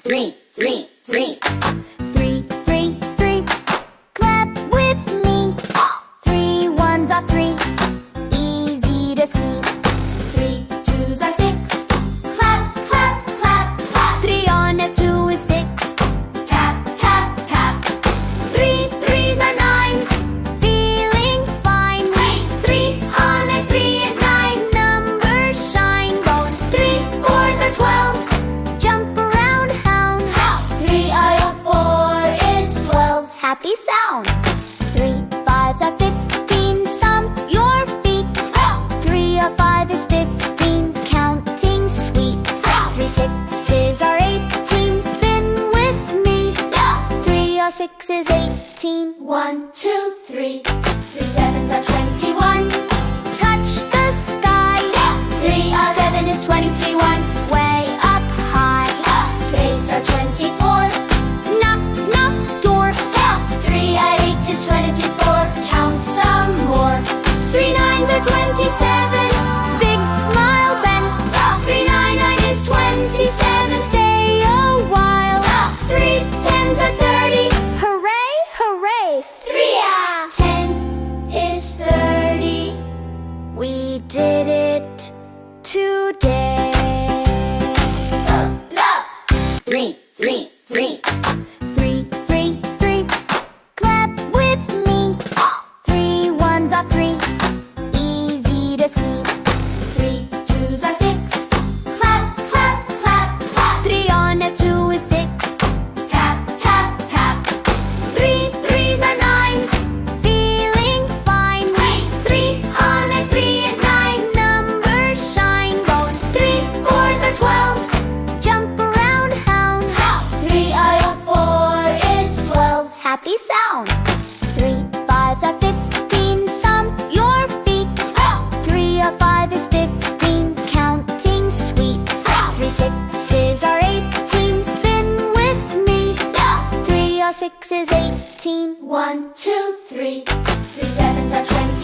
three, three, three. Three, three, three. Clap with me. Three ones are three. Easy to see. Three twos are six. Clap, clap, clap, clap. Three on a two is six. Tap, tap, tap. Three threes are nine. Feeling fine. Three on a three is nine. Numbers shine. Going three fours are 12. Jump around, hound. Three out of four is 12. Happy sound. Three fives are 15. Stomp your feet. Three or five is 15. Counting sweet. Three sixes are 18. Spin with me. Three or six is 18. 1, 2, 3. Three sevens are 21. Touch the sky. 3 are 7 is 21. Way up high. Eights are 24. Knock, knock, door. 3 at 8 is 24. Count some more. Three nines are 27. Big smile, Ben. 3, 9, 9 is 27. Stay a while. 3 tens are 30. Hooray, hooray. 10 is 30. We did it today. Three, three, three. Three, three, three. Clap with me. Three ones are three. Easy to see. Three twos are 6. Clap, clap, clap, clap. Three on a two is six. Tap, tap, tap. Three threes are nine. Feeling fine. Three on a three is 9. Numbers shine. Going three fours are 12. Jump around, hound. 3 out of 4 is 12. Happy sound. Three fives are 15. Stomp your feet. Three or five is 15. Counting sweet. Three sixes are 18. Spin with me. Three or six is 18. 1, 2, 3. Three sevens are 20.